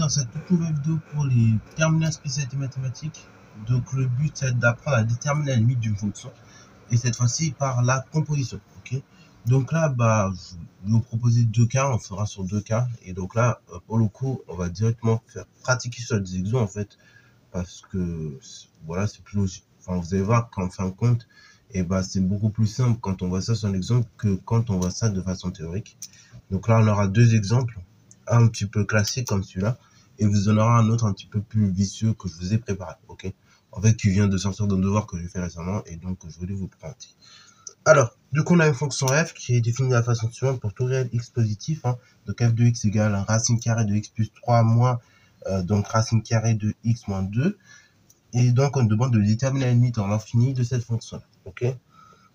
dans cette toute nouvelle vidéo pour les terminales spécialités mathématiques. Donc le but c'est d'apprendre à déterminer la limite d'une fonction et cette fois-ci par la composition. Ok. Donc là je vais vous proposer deux cas, on fera sur deux cas et donc là pour le coup on va directement faire pratiquer sur des exemples en fait parce que voilà c'est plus logique. Enfin vous allez voir qu'en fin de compte c'est beaucoup plus simple quand on voit ça sur un exemple que quand on voit ça de façon théorique. Donc là on aura deux exemples, un petit peu classique comme celui-là, et vous en aura un autre un petit peu plus vicieux que je vous ai préparé, ok? En fait, qui vient de sortir d'un devoir que j'ai fait récemment, et donc je voulais vous présenter. Alors, du coup, on a une fonction f qui est définie de la façon suivante pour tout réel x positif, hein, donc f de x égale racine carrée de x plus 3 moins, donc racine carrée de x moins 2, et donc on demande de déterminer la limite en l'infini de cette fonction, ok?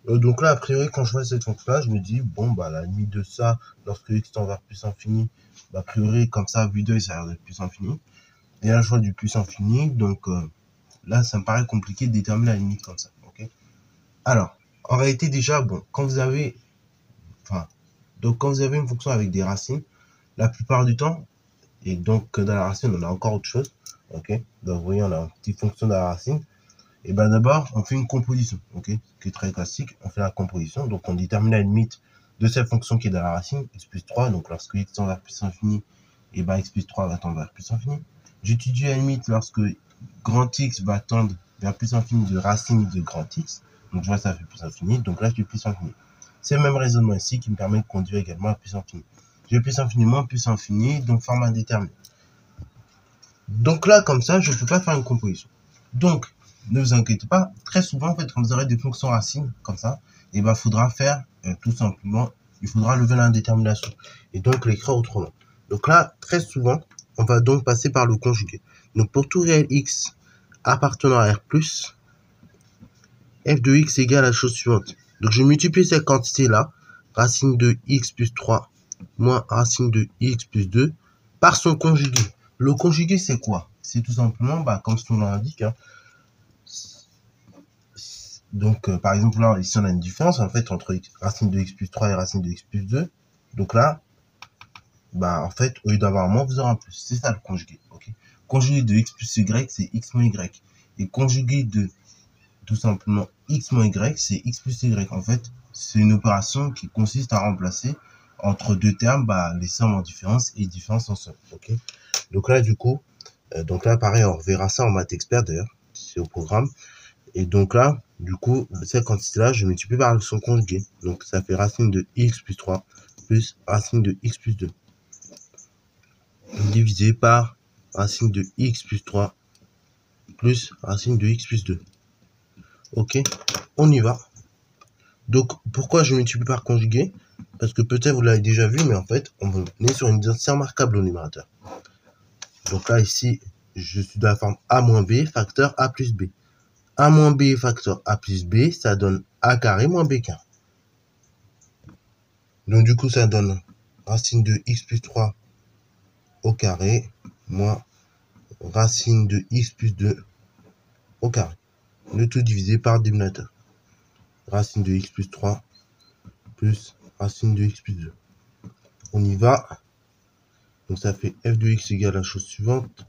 Donc là, a priori, quand je vois cette fonction-là, je me dis, bon, la limite de ça, lorsque x tend vers plus infini, a priori, comme ça, vu d'œil, ça a l'air d'être plus infini. Et là, je vois du plus infini, donc là, ça me paraît compliqué de déterminer la limite comme ça, ok? Alors, en réalité, déjà, bon, quand vous avez une fonction avec des racines, la plupart du temps, et donc dans la racine, on a encore autre chose, ok? Donc, vous voyez, on a une petite fonction dans la racine. Et d'abord, on fait une composition, ok, qui est très classique. On fait la composition, donc on détermine la limite de cette fonction qui est dans la racine, x plus 3, donc lorsque x tend vers plus infini, x plus 3 va tendre vers plus infini. J'étudie la limite lorsque grand X va tendre vers plus infini de racine de grand X, donc je vois ça fait plus infini, donc là je fais plus infini. C'est le même raisonnement ici qui me permet de conduire également à plus infini. J'ai plus infini moins plus infini, donc forme indéterminée. Donc là, comme ça, je ne peux pas faire une composition. Donc, ne vous inquiétez pas, très souvent, en fait, quand vous aurez des fonctions racines, comme ça, faudra faire, tout simplement, il faudra lever l'indétermination. Et donc, l'écrire autrement. Donc là, très souvent, on va donc passer par le conjugué. Donc, pour tout réel x appartenant à R+, f de x égale à la chose suivante. Donc, je multiplie cette quantité-là, racine de x plus 3 moins racine de x plus 2, par son conjugué. Le conjugué, c'est quoi? C'est tout simplement, comme son nom l'indique, hein. Donc, par exemple, là, ici, on a une différence, en fait, entre racine de x plus 3 et racine de x plus 2. Donc là, en fait, au lieu d'avoir un moins, vous aurez un plus. C'est ça, le conjugué, ok? Conjugué de x plus y, c'est x moins y. Et conjugué de, tout simplement, x moins y, c'est x plus y. En fait, c'est une opération qui consiste à remplacer entre deux termes, les sommes en différence et différence en somme, ok? Donc là, du coup, pareil, on reverra ça en maths expert, d'ailleurs, c'est au programme. Et donc là, du coup, cette quantité-là, je multiplie par son conjugué. Donc ça fait racine de x plus 3 plus racine de x plus 2. Divisé par racine de x plus 3 plus racine de x plus 2. Ok, on y va. Donc, pourquoi je multiplie par conjugué? Parce que peut-être vous l'avez déjà vu, mais en fait, on est sur une identité remarquable au numérateur. Donc là, ici, je suis dans la forme a moins b facteur a plus b. A moins b facteur a plus b, ça donne a carré moins b carré. Donc du coup, ça donne racine de x plus 3 au carré moins racine de x plus 2 au carré. Le tout divisé par dénominateur. Racine de x plus 3 plus racine de x plus 2. On y va. Donc ça fait f de x égale à la chose suivante.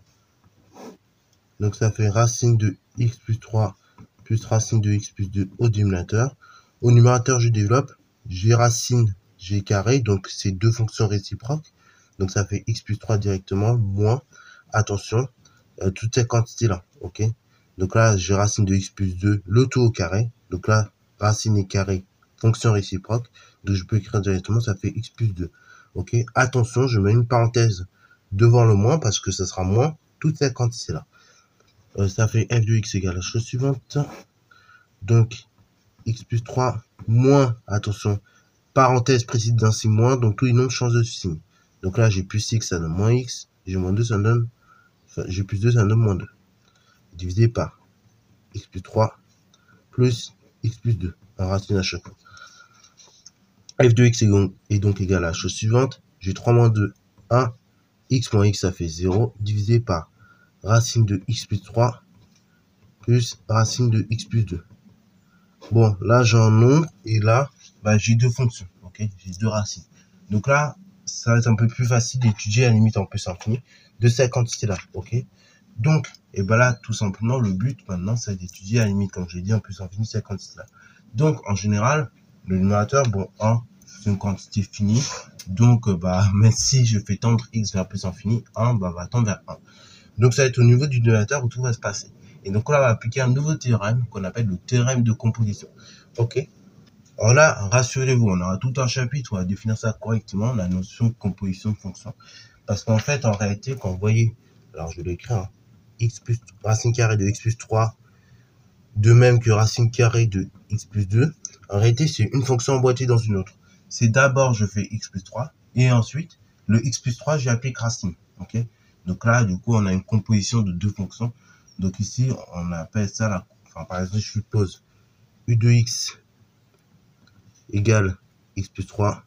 Donc ça fait racine de x plus 3 plus racine de x plus 2 au dénominateur. Au numérateur, je développe. J'ai racine, j'ai carré, donc c'est deux fonctions réciproques. Donc ça fait x plus 3 directement, moins, attention, toutes ces quantités-là, ok? Donc là, j'ai racine de x plus 2, le tout au carré. Donc là, racine et carré, fonction réciproque. Donc je peux écrire directement, ça fait x plus 2, ok? Attention, je mets une parenthèse devant le moins parce que ça sera moins toutes ces quantités-là. Ça fait f de x égale à la chose suivante. Donc, x plus 3 moins, attention, parenthèse précise d'un signe moins, donc tous les nombres changent de signe. Donc là, j'ai plus x, ça donne moins x, j'ai moins 2, ça donne, j'ai plus 2, ça donne moins 2. Divisé par x plus 3 plus x plus 2, en racine à chaque fois. f de x est donc égal à la chose suivante, j'ai 3 moins 2, 1, x moins x, ça fait 0, divisé par racine de x plus 3 plus racine de x plus 2. Bon, là, j'ai un nombre, et là, j'ai deux fonctions, ok? J'ai deux racines. Donc là, ça va être un peu plus facile d'étudier la limite en plus infini de cette quantité-là, ok? Donc, et ben là, tout simplement, le but maintenant, c'est d'étudier la limite, comme je l'ai dit, en plus infini de cette quantité-là. Donc, en général, le numérateur, bon, 1, c'est une quantité finie. Donc, même si je fais tendre x vers plus infini, 1 va tendre vers 1. Donc, ça va être au niveau du numérateur où tout va se passer. Et donc là, on va appliquer un nouveau théorème qu'on appelle le théorème de composition. Ok? Alors là, rassurez-vous, on aura tout un chapitre où on va définir ça correctement, la notion de composition de fonction. Parce qu'en fait, en réalité, quand vous voyez, alors je vais l'écrire, hein, x plus racine carrée de x plus 3, de même que racine carrée de x plus 2, en réalité, c'est une fonction emboîtée dans une autre. C'est d'abord, je fais x plus 3, et ensuite, le x plus 3, j'applique racine. Ok? Donc là, du coup, on a une composition de deux fonctions. Donc ici, on appelle ça par exemple, je suppose u de x égale x plus 3,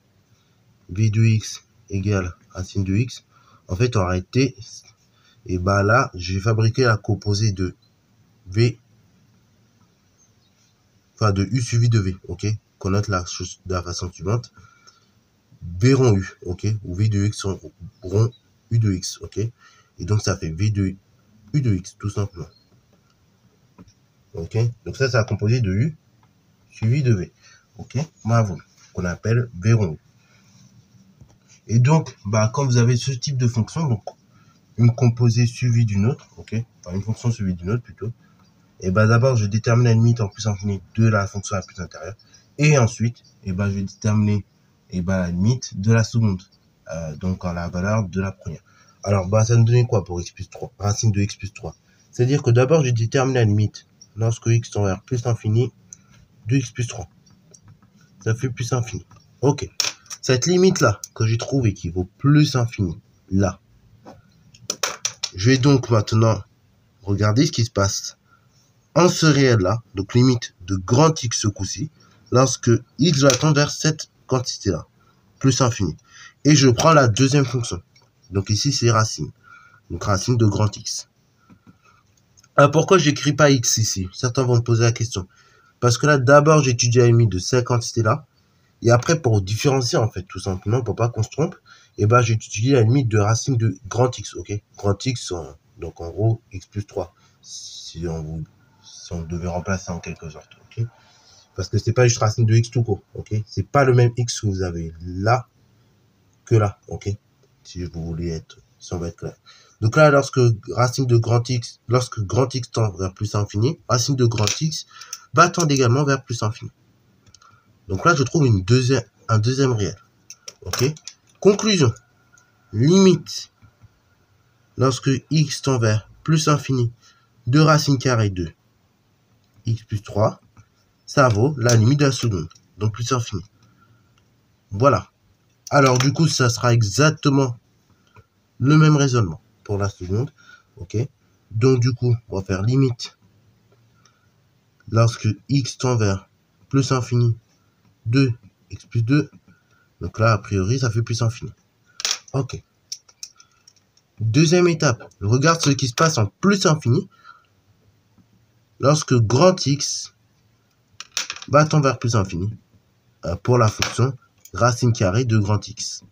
v de x égale racine de x. En fait, en réalité, et là, j'ai fabriqué la composée de v, enfin de u suivi de v, ok? Qu'on note de la façon suivante. V rond u, ok? Ou v de x rond u de x, ok? Et donc, ça fait v de u de x, tout simplement. Ok? Donc ça, c'est la composée de u suivi de v. Ok? Bravo. Qu'on appelle v rond u. Et donc, quand vous avez ce type de fonction, donc une composée suivie d'une autre, ok, enfin une fonction suivie d'une autre plutôt, et d'abord je détermine la limite en plus infini de la fonction la plus intérieure, et ensuite, je vais déterminer la limite de la seconde, donc en la valeur de la première. Alors, ça me donnait quoi pour x plus 3, racine de x plus 3? C'est-à-dire que d'abord je détermine la limite lorsque x tend vers plus infini de x plus 3. Ça fait plus infini. Ok. Cette limite-là que j'ai trouvée qui vaut plus infini, là, je vais donc maintenant regarder ce qui se passe en ce réel-là, donc limite de grand X ce coup-ci, lorsque X va tendre vers cette quantité-là, plus infini. Et je prends la deuxième fonction. Donc ici, c'est racine. Donc racine de grand X. Alors pourquoi j'écris pas X ici? Certains vont me poser la question. Parce que là, d'abord, j'étudie la limite de cette quantité-là. Et après, pour différencier, en fait, tout simplement, pour pas qu'on se trompe, j'étudie la limite de racine de grand X, ok? Grand X, donc en gros, X plus 3. Si on devait remplacer en quelque sorte, ok? Parce que c'est pas juste racine de X tout court, ok? C'est pas le même X que vous avez là que là, ok? Si on veut être clair. Donc là, lorsque grand X tend vers plus infini, racine de grand X va tendre également vers plus infini. Donc là, je trouve un deuxième réel. Ok? Conclusion. Limite. Lorsque x tend vers plus infini de racine carrée de x plus 3, ça vaut la limite de la seconde. Donc plus infini. Voilà. Alors du coup, ça sera exactement le même raisonnement pour la seconde. Ok? Donc du coup, on va faire limite. Lorsque x tend vers plus infini de x plus 2, donc là, a priori, ça fait plus infini. Ok. Deuxième étape, regarde ce qui se passe en plus infini lorsque grand X va tendre vers plus infini pour la fonction racine carrée de grand X.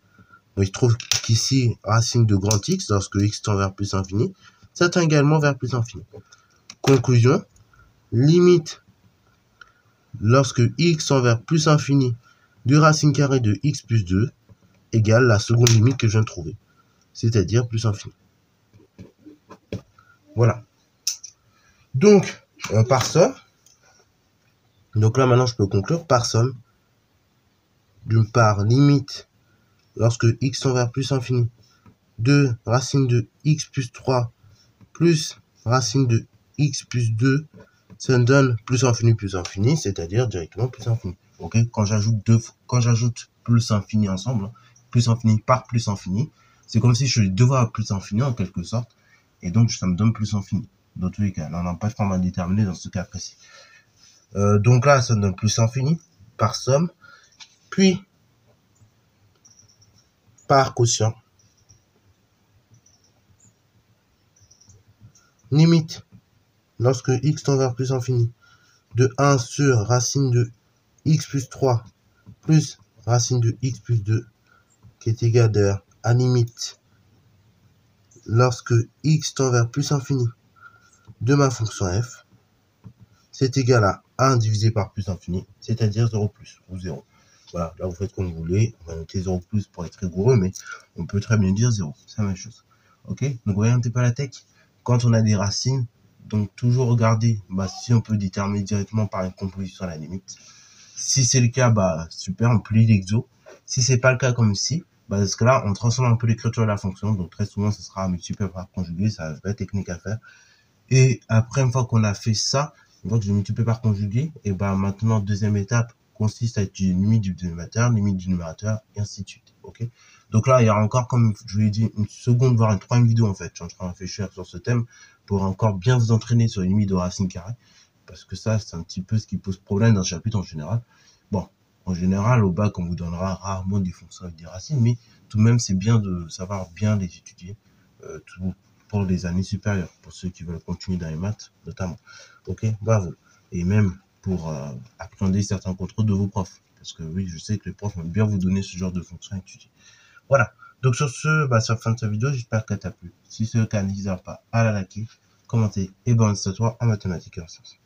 Donc, il trouve qu'ici, racine de grand X, lorsque X tend vers plus infini, ça tend également vers plus infini. Conclusion, limite lorsque X tend vers plus infini de racine carrée de X plus 2 égale la seconde limite que je viens de trouver, c'est-à-dire plus infini. Voilà. Donc, par somme, donc là maintenant je peux conclure par somme, d'une part limite lorsque x tend vers plus infini de racine de x plus 3 plus racine de x plus 2, ça me donne plus infini, c'est-à-dire directement plus infini. Ok, quand j'ajoute plus infini ensemble, plus infini par plus infini, c'est comme si je devais avoir plus infini en quelque sorte, et donc ça me donne plus infini. Dans tous les cas, là, on n'a pas de forme à déterminer dans ce cas précis. Donc là, ça me donne plus infini par somme, puis par quotient. Limite, lorsque x tend vers plus infini, de 1 sur racine de x plus 3 plus racine de x plus 2, ok, qui est égal d'ailleurs à limite lorsque x tend vers plus infini de ma fonction f, c'est égal à 1 divisé par plus infini, c'est-à-dire 0 plus ou 0. Voilà, là vous faites comme vous voulez, on va noter 0 plus pour être rigoureux, mais on peut très bien dire 0, c'est la même chose. Ok, donc voyez un petit peu la tech. Quand on a des racines, donc toujours regarder si on peut déterminer directement par une composition à la limite. Si c'est le cas, super, on plie l'exo. Si c'est pas le cas comme ici, dans ce cas-là, on transforme un peu l'écriture de la fonction. Donc très souvent, ce sera multiplié par conjugué, c'est une vraie technique à faire. Et après, une fois qu'on a fait ça, une fois que j'ai multiplié par conjugué, et maintenant, deuxième étape consiste à étudier limite du dénominateur, limite du numérateur, et ainsi de suite. Ok. Donc là, il y aura encore, comme je vous l'ai dit, une seconde, voire une troisième vidéo en fait. Je suis en train de réfléchir sur ce thème pour encore bien vous entraîner sur les limites de racine carrée. Parce que ça, c'est un petit peu ce qui pose problème dans ce chapitre en général. Bon, en général, au bac, on vous donnera rarement des fonctions avec des racines, mais tout de même, c'est bien de savoir bien les étudier, tout pour les années supérieures, pour ceux qui veulent continuer dans les maths, notamment. Ok, bravo. Et même pour appréhender certains contrôles de vos profs. Parce que oui, je sais que les profs aiment bien vous donner ce genre de fonctions à étudier. Voilà. Donc sur ce, c'est la fin de cette vidéo. J'espère qu'elle t'a plu. Si c'est le cas, n'hésite pas à la liker, commenter et bonne histoire en mathématiques et en sciences.